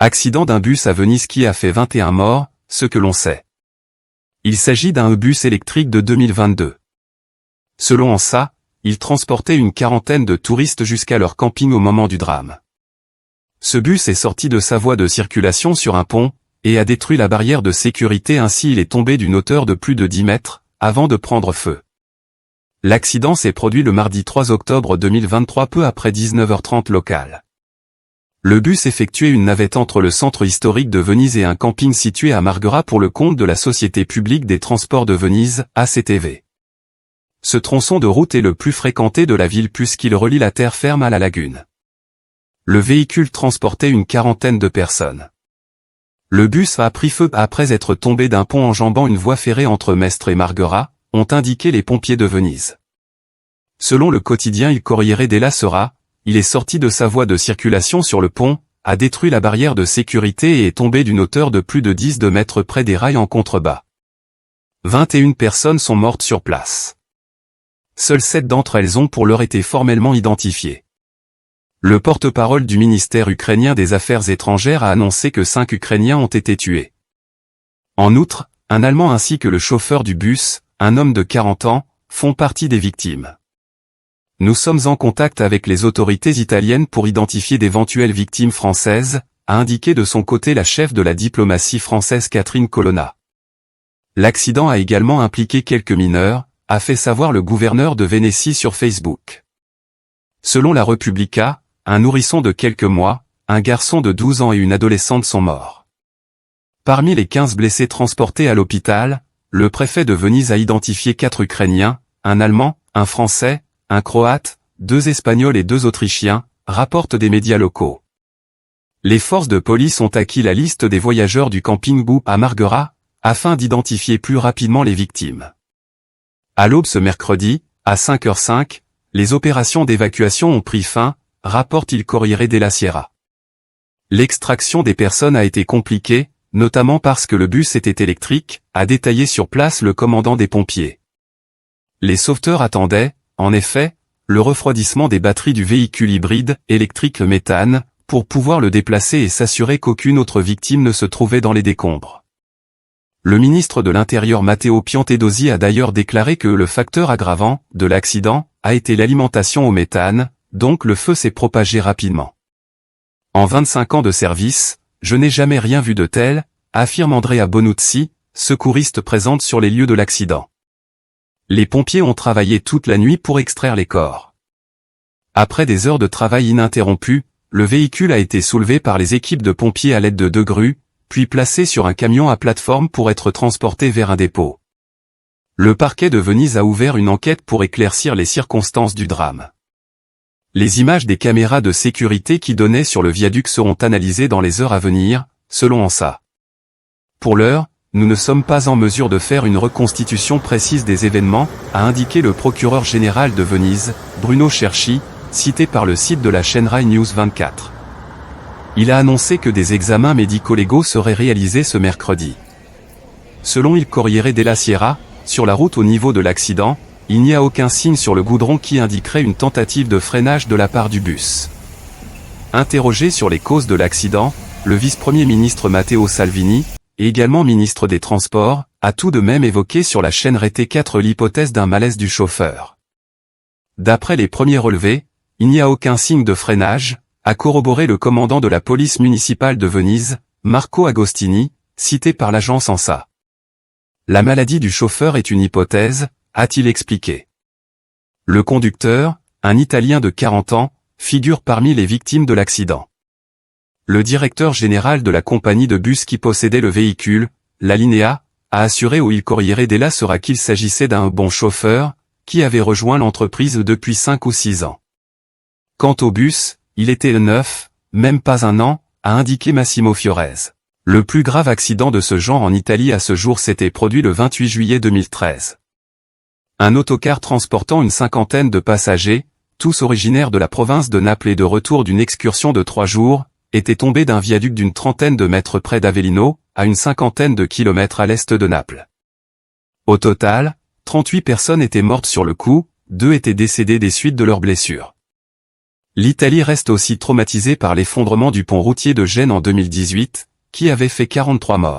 Accident d'un bus à Venise qui a fait 21 morts, ce que l'on sait. Il s'agit d'un bus électrique de 2022. Selon ANSA, il transportait une quarantaine de touristes jusqu'à leur camping au moment du drame. Ce bus est sorti de sa voie de circulation sur un pont, et a détruit la barrière de sécurité, ainsi il est tombé d'une hauteur de plus de 10 mètres, avant de prendre feu. L'accident s'est produit le mardi 3 octobre 2023 peu après 19h30 local. Le bus effectuait une navette entre le centre historique de Venise et un camping situé à Marghera pour le compte de la Société publique des transports de Venise, ACTV. Ce tronçon de route est le plus fréquenté de la ville puisqu'il relie la terre ferme à la lagune. Le véhicule transportait une quarantaine de personnes. Le bus a pris feu après être tombé d'un pont enjambant une voie ferrée entre Mestre et Marghera, ont indiqué les pompiers de Venise. Selon le quotidien Il Corriere della Sera, il est sorti de sa voie de circulation sur le pont, a détruit la barrière de sécurité et est tombé d'une hauteur de plus de 10 mètres près des rails en contrebas. 21 personnes sont mortes sur place. Seules 7 d'entre elles ont pour l'heure été formellement identifiées. Le porte-parole du ministère ukrainien des Affaires étrangères a annoncé que 5 Ukrainiens ont été tués. En outre, un Allemand ainsi que le chauffeur du bus, un homme de 40 ans, font partie des victimes. Nous sommes en contact avec les autorités italiennes pour identifier d'éventuelles victimes françaises, a indiqué de son côté la chef de la diplomatie française Catherine Colonna. L'accident a également impliqué quelques mineurs, a fait savoir le gouverneur de Vénétie sur Facebook. Selon la Repubblica, un nourrisson de quelques mois, un garçon de 12 ans et une adolescente sont morts. Parmi les 15 blessés transportés à l'hôpital, le préfet de Venise a identifié 4 Ukrainiens, un Allemand, un Français, un Croate, 2 Espagnols et 2 Autrichiens, rapportent des médias locaux. Les forces de police ont acquis la liste des voyageurs du camping Bou à Marghera, afin d'identifier plus rapidement les victimes. À l'aube ce mercredi, à 5h05, les opérations d'évacuation ont pris fin, rapporte Il Corriere della Sera. L'extraction des personnes a été compliquée, notamment parce que le bus était électrique, a détaillé sur place le commandant des pompiers. Les sauveteurs attendaient, en effet, le refroidissement des batteries du véhicule hybride, électrique méthane, pour pouvoir le déplacer et s'assurer qu'aucune autre victime ne se trouvait dans les décombres. Le ministre de l'Intérieur Matteo Piantedosi a d'ailleurs déclaré que le facteur aggravant de l'accident a été l'alimentation au méthane, donc le feu s'est propagé rapidement. En 25 ans de service, je n'ai jamais rien vu de tel, affirme Andrea Bonuzzi, secouriste présente sur les lieux de l'accident. Les pompiers ont travaillé toute la nuit pour extraire les corps. Après des heures de travail ininterrompues, le véhicule a été soulevé par les équipes de pompiers à l'aide de 2 grues, puis placé sur un camion à plateforme pour être transporté vers un dépôt. Le parquet de Venise a ouvert une enquête pour éclaircir les circonstances du drame. Les images des caméras de sécurité qui donnaient sur le viaduc seront analysées dans les heures à venir, selon ANSA. Pour l'heure, nous ne sommes pas en mesure de faire une reconstitution précise des événements, a indiqué le procureur général de Venise, Bruno Cerchi, cité par le site de la chaîne Rai News 24. Il a annoncé que des examens médico-légaux seraient réalisés ce mercredi. Selon Il Corriere della Sera, sur la route au niveau de l'accident, il n'y a aucun signe sur le goudron qui indiquerait une tentative de freinage de la part du bus. Interrogé sur les causes de l'accident, le vice-premier ministre Matteo Salvini, et également ministre des Transports, a tout de même évoqué sur la chaîne Rete 4 l'hypothèse d'un malaise du chauffeur. D'après les premiers relevés, il n'y a aucun signe de freinage, a corroboré le commandant de la police municipale de Venise, Marco Agostini, cité par l'agence ANSA. La maladie du chauffeur est une hypothèse, a-t-il expliqué. Le conducteur, un Italien de 40 ans, figure parmi les victimes de l'accident. Le directeur général de la compagnie de bus qui possédait le véhicule, la Linea, a assuré au Il Corriere della Sera qu'il s'agissait d'un bon chauffeur, qui avait rejoint l'entreprise depuis 5 ou 6 ans. Quant au bus, il était neuf, même pas un an, a indiqué Massimo Fiorese. Le plus grave accident de ce genre en Italie à ce jour s'était produit le 28 juillet 2013. Un autocar transportant une cinquantaine de passagers, tous originaires de la province de Naples et de retour d'une excursion de 3 jours, était tombé d'un viaduc d'une trentaine de mètres près d'Avellino, à une cinquantaine de kilomètres à l'est de Naples. Au total, 38 personnes étaient mortes sur le coup, 2 étaient décédées des suites de leurs blessures. L'Italie reste aussi traumatisée par l'effondrement du pont routier de Gênes en 2018, qui avait fait 43 morts.